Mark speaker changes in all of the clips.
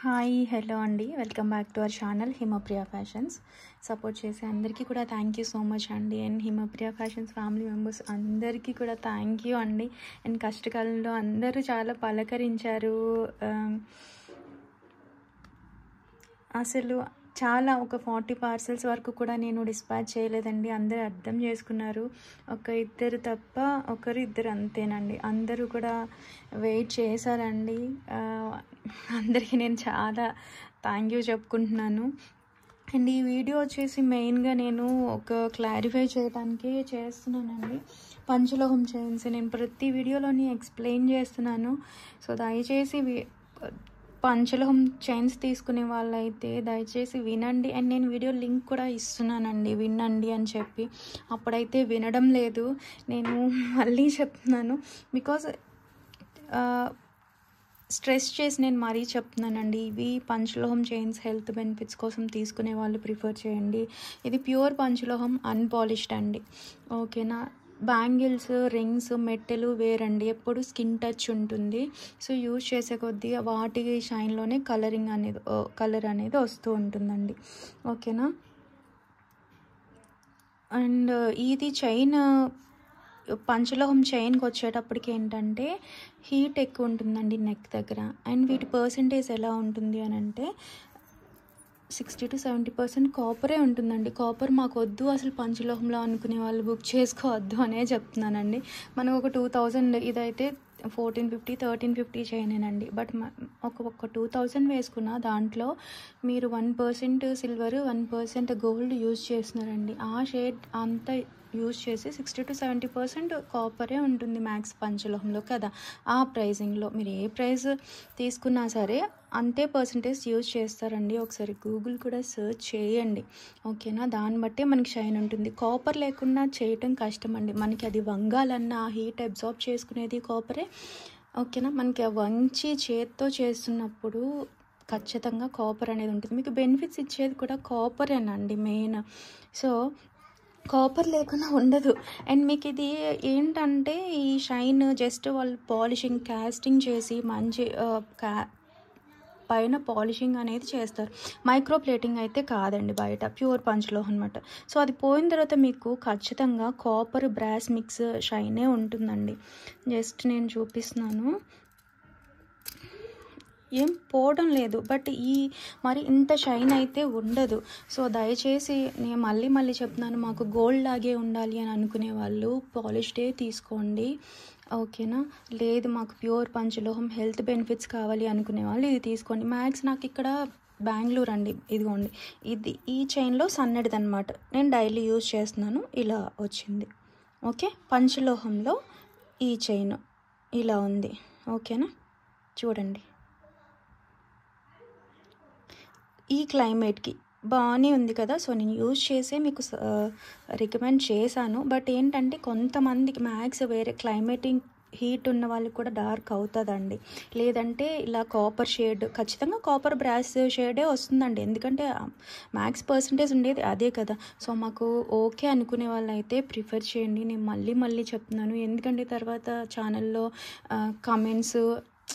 Speaker 1: Hi hello అండి, welcome back to our channel Himapriya fashions. Support చేసే అందరికీ కూడా థ్యాంక్ యూ సో మచ్ అండి. And Himapriya fashions family members అందరికీ కూడా థ్యాంక్ యూ అండి. అండ్ కష్టకాలంలో అందరూ చాలా పలకరించారు. అసలు చాలా ఒక 40 పార్సల్స్ వరకు కూడా నేను డిస్పాచ్ చేయలేదండి. అందరూ అర్థం చేసుకున్నారు. ఒక ఇద్దరు తప్ప ఇద్దరు అంతేనండి. అందరూ కూడా వెయిట్ చేశారండి. అందరికీ నేను చాలా థ్యాంక్ యూ చెప్పుకుంటున్నాను. అండ్ ఈ వీడియో వచ్చేసి మెయిన్గా నేను ఒక క్లారిఫై చేయడానికి చేస్తున్నానండి. పంచలోహం చైన్స్ నేను ప్రతి వీడియోలోని ఎక్స్ప్లెయిన్ చేస్తున్నాను. సో దయచేసి పంచలోహం చైన్స్ తీసుకునే వాళ్ళైతే దయచేసి వినండి. అండ్ నేను వీడియో లింక్ కూడా ఇస్తున్నానండి, వినండి అని చెప్పి. అప్పుడైతే వినడం లేదు. నేను మళ్ళీ చెప్తున్నాను, బికాజ్ స్ట్రెస్ చేసి నేను మరీ చెప్తున్నానండి. ఇవి పంచలోహం చైన్స్ హెల్త్ బెనిఫిట్స్ కోసం తీసుకునే వాళ్ళు ప్రిఫర్ చేయండి. ఇది ప్యూర్ పంచలోహం అన్పాలిష్డ్ అండి, ఓకేనా. బ్యాంగిల్స్, రింగ్స్, మెట్టెలు వేరండి. ఎప్పుడు స్కిన్ టచ్ ఉంటుంది. సో యూజ్ చేసే కొద్దీ వాటి షైన్లోనే కలర్ అనేది వస్తూ ఉంటుందండి, ఓకేనా. అండ్ ఇది చైన్ పంచలోహం చైన్కి వచ్చేటప్పటికి ఏంటంటే హీట్ ఎక్కువ ఉంటుందండి నెక్ దగ్గర. అండ్ వీటి పర్సంటేజ్ ఎలా ఉంటుంది అని అంటే 60 to 70% కాపరే ఉంటుందండి. కాపర్ మాకు వద్దు అసలు పంచలోహంలో అనుకునే వాళ్ళు బుక్ చేసుకోవద్దు అనే చెప్తున్నానండి. మనకు ఒక 2000 ఇదైతే 1450 1350 చైనేనండి. బట్ ఒక 2000 వేసుకున్న దాంట్లో మీరు 1% సిల్వర్ 1% గోల్డ్ యూజ్ చేస్తున్నారండి. ఆ షేడ్ అంతా యూజ్ చేసి 60 to 70% కాపరే ఉంటుంది మ్యాక్స్ పంచలోహంలో కదా. ఆ ప్రైజింగ్లో మీరు ఏ ప్రైస్ తీసుకున్నా సరే అంతే పర్సంటేజ్ యూజ్ చేస్తారండి. ఒకసారి గూగుల్ కూడా సెర్చ్ చేయండి, ఓకేనా. దాన్ని బట్టే మనకి షైన్ ఉంటుంది. కాపర్ లేకుండా చేయటం కష్టం అండి. మనకి అది వంగాలన్నా హీట్ అబ్జార్బ్ చేసుకునేది కాపరే, ఓకేనా. మనకి వంచి చేత్తో చేస్తున్నప్పుడు ఖచ్చితంగా కాపర్ అనేది ఉంటుంది. మీకు బెనిఫిట్స్ ఇచ్చేది కూడా కాపరేనండి మెయిన్. సో కాపర్ లేకుండా ఉండదు. అండ్ మీకు ఇది ఏంటంటే ఈ షైన్ జస్ట్ వాళ్ళు పాలిషింగ్ కాస్టింగ్ చేసి మంచి పైన పాలిషింగ్ అనేది చేస్తారు. మైక్రో ప్లేటింగ్ అయితే కాదండి, బయట ప్యూర్ పంచలోహం అనమాట. సో అది పోయిన తర్వాత మీకు ఖచ్చితంగా కాపర్ బ్రాస్ మిక్స్ షైనే ఉంటుందండి. జస్ట్ నేను చూపిస్తున్నాను, ఏం పోవడం లేదు, బట్ మరి ఇంత షైన్ అయితే ఉండదు. సో దయచేసి నేను మళ్ళీ చెప్తున్నాను, మాకు గోల్డ్ లాగే ఉండాలి అని అనుకునే వాళ్ళు పాలిష్డే తీసుకోండి, ఓకేనా. లేదు మాకు ప్యూర్ పంచలోహం హెల్త్ బెనిఫిట్స్ కావాలి అనుకునే వాళ్ళు ఇది తీసుకోండి. మ్యాక్స్ నాకు ఇక్కడ బెంగళూరు అండి, ఇదిగోండి ఈ చైన్లో సన్నడిది అనమాట. నేను డైలీ యూజ్ చేస్తున్నాను, ఇలా వచ్చింది, ఓకే. పంచలోహంలో ఈ చైన్ ఇలా ఉంది, ఓకేనా. చూడండి, ఈ క్లైమేట్కి బాగానే ఉంది కదా. సో నేను యూజ్ చేసే మీకు రికమెండ్ చేశాను. బట్ ఏంటంటే కొంతమందికి మ్యాక్స్ వేరే క్లైమేటింగ్ హీట్ ఉన్న వాళ్ళకి కూడా డార్క్ అవుతుందండి. లేదంటే ఇలా కాపర్ షేడ్, ఖచ్చితంగా కాపర్ బ్రాస్ షేడే వస్తుందండి, ఎందుకంటే మ్యాక్స్ పర్సంటేజ్ ఉండేది అదే కదా. సో మాకు ఓకే అనుకునే వాళ్ళు అయితే ప్రిఫర్ చేయండి. నేను మళ్ళీ చెప్తున్నాను, ఎందుకంటే తర్వాత ఛానల్లో కమెంట్స్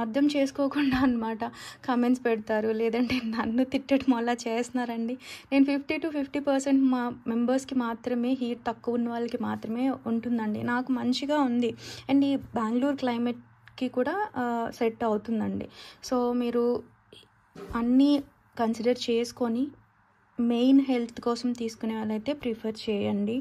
Speaker 1: అర్థం చేసుకోకుండా అనమాట కమెంట్స్ పెడతారు, లేదంటే నన్ను తిట్టడం అలా చేస్తున్నారండి. నేను 50 to 50% మా మెంబర్స్కి మాత్రమే, హీట్ తక్కువ ఉన్న వాళ్ళకి మాత్రమే ఉంటుందండి. నాకు మంచిగా ఉంది. అండ్ ఈ బెంగళూరు క్లైమేట్కి కూడా సెట్ అవుతుందండి. సో మీరు అన్నీ కన్సిడర్ చేసుకొని మెయిన్ హెల్త్ కోసం తీసుకునే వాళ్ళైతే ప్రిఫర్ చేయండి,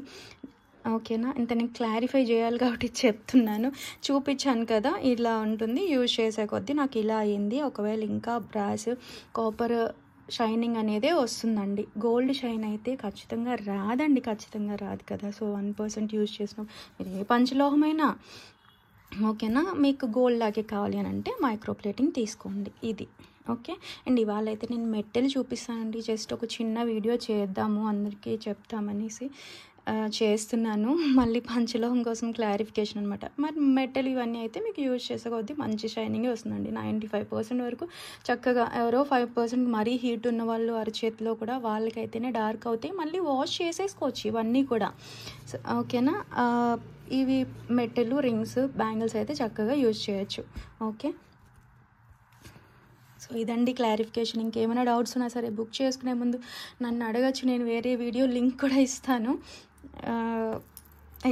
Speaker 1: ఓకేనా. ఇంత నేను క్లారిఫై చేయాలి కాబట్టి చెప్తున్నాను. చూపించాను కదా ఇలా ఉంటుంది, యూజ్ చేసే కొద్దీ నాకు ఇలా అయింది. ఒకవేళ ఇంకా బ్రాస్ కాపర్ షైనింగ్ అనేదే వస్తుందండి. గోల్డ్ షైన్ అయితే ఖచ్చితంగా రాదు కదా. సో 1% యూజ్ చేసినాం. మీరు ఏ పంచలోహమైనా ఓకేనా. మీకు గోల్డ్ లాగే కావాలి అని అంటే మైక్రో ప్లేటింగ్ తీసుకోండి, ఇది ఓకే. అండ్ ఇవాళ అయితే నేను మెట్టెలు చూపిస్తానండి. జస్ట్ ఒక చిన్న వీడియో చేద్దాము, అందరికీ చెప్తామనేసి చేస్తున్నాను. మళ్ళీ పంచలోహం కోసం క్లారిఫికేషన్ అనమాట. మరి మెటల్ ఇవన్నీ అయితే మీకు యూజ్ చేసే కొద్దీ మంచి షైనింగ్ వస్తుందండి. 95% వరకు చక్కగా. ఎవరో 5% మరీ హీట్ ఉన్న వాళ్ళు అరచేతిలో కూడా వాళ్ళకైతేనే డార్క్ అవుతాయి. మళ్ళీ వాష్ చేసేసుకోవచ్చు ఇవన్నీ కూడా, ఓకేనా. ఇవి మెటల్ రింగ్స్ బ్యాంగిల్స్ అయితే చక్కగా యూజ్ చేయొచ్చు, ఓకే. సో సో ఇదండి క్లారిఫికేషన్. ఇంకేమైనా డౌట్స్ ఉన్నా సరే బుక్ చేసుకునే ముందు నన్ను అడగచ్చు, నేను వేరే వీడియో లింక్ కూడా ఇస్తాను.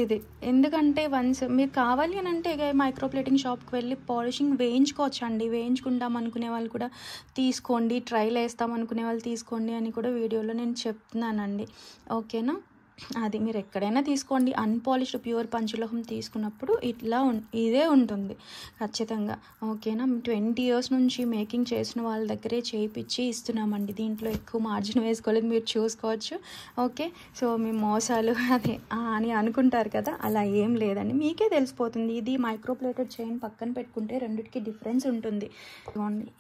Speaker 1: ఇది ఎందుకంటే వన్స్ మీరు కావాలి అని అంటే ఇక మైక్రోప్లేటింగ్ షాప్కి వెళ్ళి పాలిషింగ్ వేయించుకోవచ్చు అండి. వేయించుకుంటాం అనుకునే వాళ్ళు కూడా తీసుకోండి, ట్రైల్ వేస్తాం అనుకునే వాళ్ళు తీసుకోండి అని కూడా వీడియోలో నేను చెప్తున్నానండి. ఓకేనా, అది మీరు ఎక్కడైనా తీసుకోండి. అన్పాలిష్డ్ ప్యూర్ పంచలోహం తీసుకున్నప్పుడు ఇదే ఉంటుంది ఖచ్చితంగా. ఓకేనా, 20 years నుంచి మేకింగ్ చేసిన వాళ్ళ దగ్గరే చేయించి ఇస్తున్నామండి. దీంట్లో ఎక్కువ మార్జిన్ వేసుకోలేదు, మీరు చూసుకోవచ్చు. ఓకే, సో మీ మోసాలు అదే అని అనుకుంటారు కదా, అలా ఏం లేదండి, మీకే తెలిసిపోతుంది. ఇది మైక్రోప్లేటెడ్ చైన్ పక్కన పెట్టుకుంటే రెండింటికి డిఫరెన్స్ ఉంటుంది.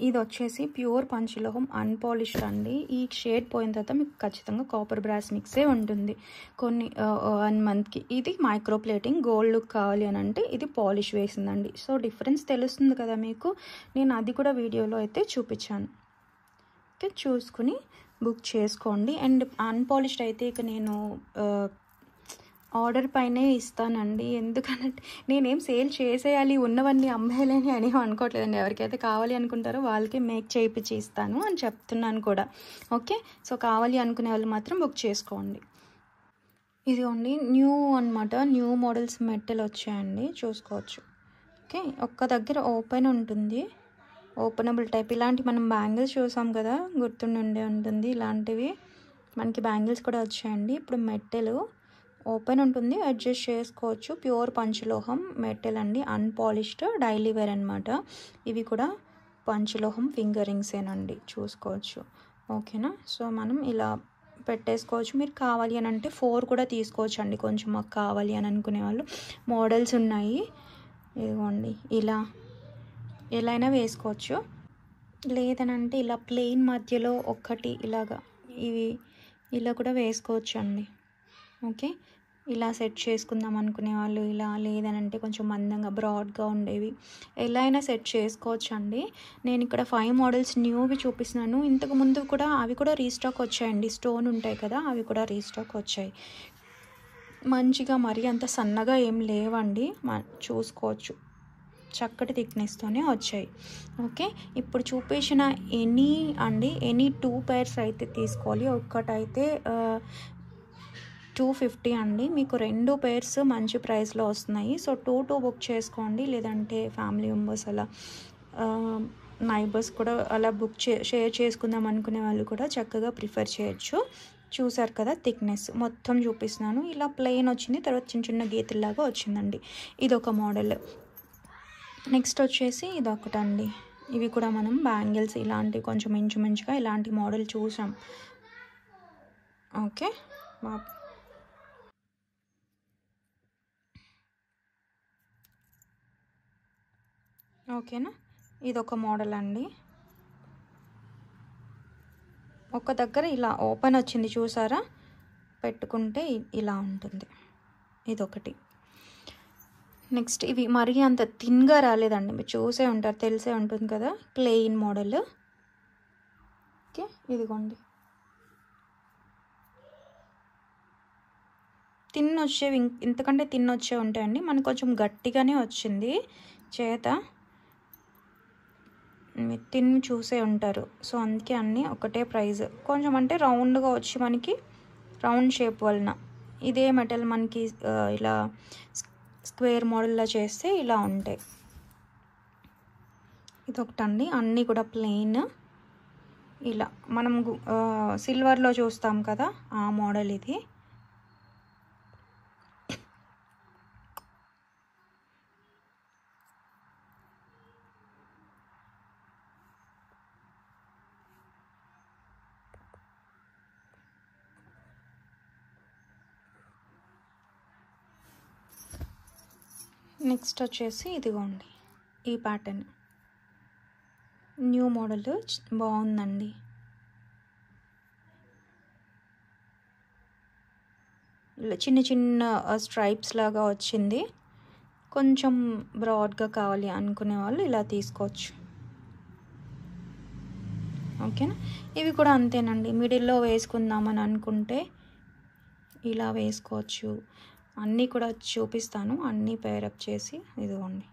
Speaker 1: ఇది వచ్చేసి ప్యూర్ పంచలోహం అన్పాలిష్డ్ అండి. ఈ షేడ్ పోయిన తర్వాత మీకు ఖచ్చితంగా కాపర్ బ్రాస్ మిక్సే ఉంటుంది కొన్ని 1 monthకి. ఇది మైక్రోప్లేటింగ్ గోల్డ్ లుక్ కావాలి అని అంటే ఇది పాలిష్ వేసిందండి. సో డిఫరెన్స్ తెలుస్తుంది కదా మీకు, నేను అది కూడా వీడియోలో అయితే చూపించాను. ఓకే, చూసుకుని బుక్ చేసుకోండి. అండ్ అన్పాలిష్డ్ అయితే ఇక నేను ఆర్డర్ పైనే ఇస్తానండి. ఎందుకనంటే నేనేం సేల్ చేసేయాలి, ఉన్నవన్నీ అమ్మేయాలని అని అనుకోవట్లేదండి. ఎవరికైతే కావాలి అనుకుంటారో వాళ్ళకే మేక్ చేయించి ఇస్తాను అని చెప్తున్నాను కూడా. ఓకే, సో కావాలి అనుకునే వాళ్ళు మాత్రం బుక్ చేసుకోండి. ఇదిగోండి న్యూ అనమాట, న్యూ మోడల్స్ మెటల్ వచ్చాయండి, చూసుకోవచ్చు. ఓకే, ఒక్క దగ్గర ఓపెన్ ఉంటుంది, ఓపెనబుల్ టైప్. ఇలాంటి మనం బ్యాంగిల్స్ చూసాం కదా, గుర్తుండే ఉంటుంది. ఇలాంటివి మనకి బ్యాంగిల్స్ కూడా వచ్చాయండి. ఇప్పుడు మెటల్ ఓపెన్ ఉంటుంది, అడ్జస్ట్ చేసుకోవచ్చు. ప్యూర్ పంచలోహం మెటల్ అండి, అన్పాలిష్డ్ డైలీ వేర్ అనమాట. ఇవి కూడా పంచలోహం ఫింగర్ రింగ్సేనండి, చూసుకోవచ్చు. ఓకేనా, సో మనం ఇలా పెట్టేసుకోవచ్చు. మీరు కావాలి అని అంటే 4 కూడా తీసుకోవచ్చు అండి, కొంచెం మాకు కావాలి అని అనుకునే వాళ్ళు. మోడల్స్ ఉన్నాయి, ఇదిగోండి ఇలా ఎలా అయినా వేసుకోవచ్చు. లేదనంటే ఇలా ప్లెయిన్ మధ్యలో ఒక్కటి ఇలాగా ఇవి ఇలా కూడా వేసుకోవచ్చు అండి. ఓకే, ఇలా సెట్ చేసుకుందాం అనుకునే వాళ్ళు ఇలా, లేదనంటే కొంచెం మందంగా బ్రాడ్గా ఉండేవి ఎలా అయినా సెట్ చేసుకోవచ్చు అండి. నేను ఇక్కడ 5 మోడల్స్ న్యూవి చూపిస్తున్నాను. ఇంతకు ముందు కూడా అవి కూడా రీస్టాక్ వచ్చాయండి, స్టోన్ ఉంటాయి కదా, అవి కూడా రీస్టాక్ వచ్చాయి. మంచిగా మరీ అంత సన్నగా ఏం లేవండి, చూసుకోవచ్చు, చక్కటి థిక్నెస్తోనే వచ్చాయి. ఓకే, ఇప్పుడు చూపించిన ఎనీ 2 pairs అయితే తీసుకోవాలి. ఒక్కటైతే 250 అండి. మీకు 2 pairs మంచి ప్రైస్లో వస్తున్నాయి. సో 2 బుక్ చేసుకోండి. లేదంటే ఫ్యామిలీ మెంబర్స్ అలా నైబర్స్ కూడా అలా షేర్ చేసుకుందాం అనుకునే వాళ్ళు కూడా చక్కగా ప్రిఫర్ చేయొచ్చు. చూసారు కదా, థిక్నెస్ మొత్తం చూపిస్తున్నాను. ఇలా ప్లెయిన్ వచ్చింది, తర్వాత చిన్న చిన్న గీతల్లాగా వచ్చిందండి. ఇదొక మోడల్. నెక్స్ట్ వచ్చేసి ఇదొకటండి. ఇవి కూడా మనం బ్యాంగిల్స్ ఇలాంటి కొంచెం ఇంచుమించుగా ఇలాంటి మోడల్ చూసాం. ఓకే, ఓకేనా, ఇదొక మోడల్ అండి. ఒక దగ్గర ఇలా ఓపెన్ వచ్చింది చూసారా, పెట్టుకుంటే ఇలా ఉంటుంది. ఇదొకటి. నెక్స్ట్ ఇవి మరీ అంత థిన్గా రాలేదండి, మీరు చూసే ఉంటారు, తెలిసే ఉంటుంది కదా, ప్లెయిన్ మోడల్. ఓకే, ఇదిగోండి థిన్ వచ్చేవి, ఇంతకంటే థిన్ వచ్చే ఉంటాయండి. మనకు కొంచెం గట్టిగానే వచ్చింది చేత, థిన్ చూసే ఉంటారు. సో అందుకే అన్నీ ఒకటే ప్రైస్. కొంచెం అంటే రౌండ్గా వచ్చి మనకి రౌండ్ షేప్ వలన ఇదే మెటల్ మనకి ఇలా స్క్వేర్ మోడల్లా చేస్తే ఇలా ఉంటాయి. ఇదొకటండి, అన్నీ కూడా ప్లెయిన్. ఇలా మనం సిల్వర్లో చూస్తాం కదా, ఆ మోడల్ ఇది. నెక్స్ట్ వచ్చేసి ఇదిగోండి ఈ ప్యాటర్న్, న్యూ మోడల్, బాగుందండి. చిన్న చిన్న స్ట్రైప్స్ లాగా వచ్చింది. కొంచెం బ్రాడ్గా కావాలి అనుకునే వాళ్ళు ఇలా తీసుకోవచ్చు. ఓకేనా, ఇవి కూడా అంతేనండి. మిడిల్లో వేసుకుందామని అనుకుంటే ఇలా వేసుకోవచ్చు. అన్నీ కూడా చూపిస్తాను, అన్నీ పేరప్ చేసి. ఇదిగోండి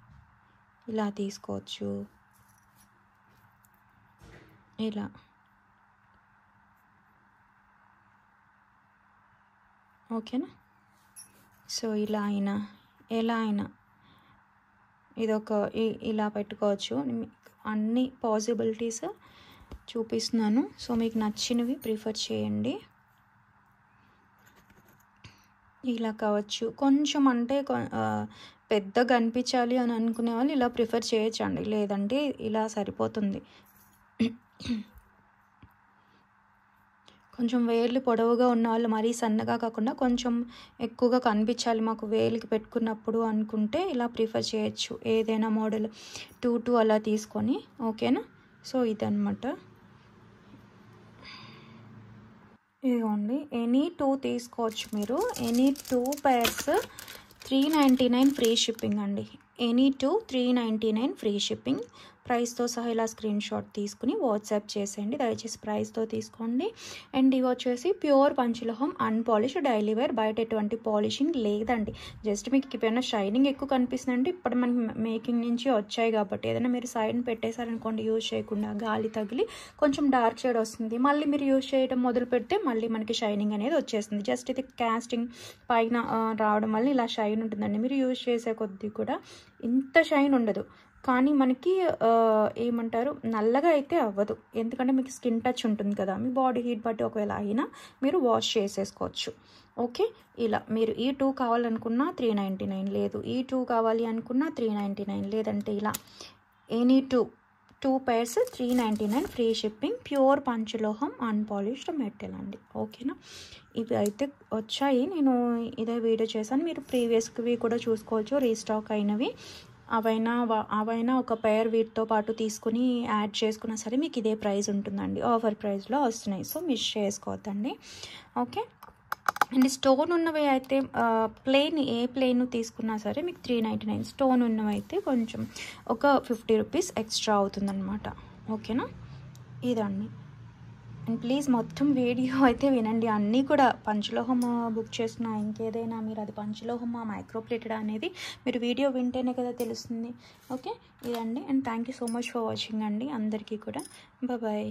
Speaker 1: ఇలా తీసుకోవచ్చు. ఇలా ఓకేనా. సో ఇలా అయినా ఎలా అయినా ఇదొక ఇలా పెట్టుకోవచ్చు. అన్ని పాసిబిలిటీస్ చూపిస్తున్నాను. సో మీకు నచ్చినవి ప్రిఫర్ చేయండి. ఇలా కావచ్చు. కొంచెం అంటే పెద్దగా అనిపించాలి అని అనుకునే వాళ్ళు ఇలా ప్రిఫర్ చేయొచ్చండి, లేదంటే ఇలా సరిపోతుంది. కొంచెం వేళ్ళు పొడవుగా ఉన్న వాళ్ళు మరీ సన్నగా కాకుండా కొంచెం ఎక్కువగా కనిపించాలి మాకు వేలికి పెట్టుకున్నప్పుడు అనుకుంటే ఇలా ప్రిఫర్ చేయొచ్చు. ఏదైనా మోడల్ 2 అలా తీసుకొని. ఓకేనా. సో ఇదన్నమాట. ఇదిగోండి, ఎనీ 2 తీసుకోవచ్చు మీరు. ఎనీ 2 pairs 399 ఫ్రీ షిప్పింగ్ అండి. Any 2 399 free shipping. ప్రైస్తో సహా ఇలా స్క్రీన్ షాట్ తీసుకుని వాట్సాప్ చేసేయండి. దయచేసి ప్రైస్తో తీసుకోండి. అండ్ ఇవి వచ్చేసి ప్యూర్ పంచలోహం అన్పాలిష్డ్ డైలీ వేర్. బయట ఎటువంటి పాలిషింగ్ లేదండి. జస్ట్ మీకు ఏమైనా షైనింగ్ ఎక్కువ కనిపిస్తుందంటే ఇప్పుడు మనకి మేకింగ్ నుంచి వచ్చాయి కాబట్టి. ఏదైనా మీరు సైడ్ పెట్టేశారనుకోండి యూజ్ చేయకుండా గాలి తగిలి కొంచెం డార్క్ షేడ్ వస్తుంది. మళ్ళీ మీరు యూజ్ చేయడం మొదలు పెడితే మళ్ళీ మనకి షైనింగ్ అనేది వచ్చేస్తుంది. జస్ట్ ఇది కాస్టింగ్ పైన రావడం వల్ల ఇలా షైన్ ఉంటుందండి. మీరు యూజ్ చేసే కొద్దీ కూడా ఇంత షైన్ ఉండదు, కానీ మనకి ఏమంటారు నల్లగా అయితే అవ్వదు. ఎందుకంటే మీకు స్కిన్ టచ్ ఉంటుంది కదా, మీ బాడీ హీట్ బట్టి ఒకవేళ అయినా మీరు వాష్ చేసేసుకోవచ్చు. ఓకే. ఇలా మీరు ఈ 2 కావాలనుకున్నా 399, లేదు ఈ 2 కావాలి అనుకున్నా 399, లేదంటే ఇలా any 2 pairs 399 free shipping. Pure పంచలోహం అన్పాలిష్డ్ మెటల్ అండి. ఓకేనా. ఇవి అయితే వచ్చాయి, నేను ఇదే వీడియో చేశాను. మీరు ప్రీవియస్వి కూడా చూసుకోవచ్చు, రీస్టాక్ అయినవి. అవైనా ఒక పేర్ వీటితో పాటు తీసుకుని యాడ్ చేసుకున్నా సరే మీకు ఇదే ప్రైస్ ఉంటుందండి. ఆఫర్ ప్రైస్లో వస్తున్నాయి. సో మిస్ చేసుకోవద్దండి. ఓకే. అండ్ స్టోన్ ఉన్నవి అయితే ఏ ప్లెయిన్ తీసుకున్నా సరే మీకు 399. స్టోన్ ఉన్నవి అయితే కొంచెం ఒక 50 రూపీస్ ఎక్స్ట్రా అవుతుందన్నమాట. ఓకేనా. ఇదండి. అండ్ ప్లీజ్ మొత్తం వీడియో అయితే వినండి. అన్నీ కూడా పంచలోహం బుక్ చేసిన ఇంకేదైనా మీరు అది పంచలోహమా మైక్రోప్లేటెడ్ అనేది మీరు వీడియో వింటేనే కదా తెలుస్తుంది. ఓకే. ఇదండి. And thank you so much for watching అండి అందరికీ కూడా. బాయ్.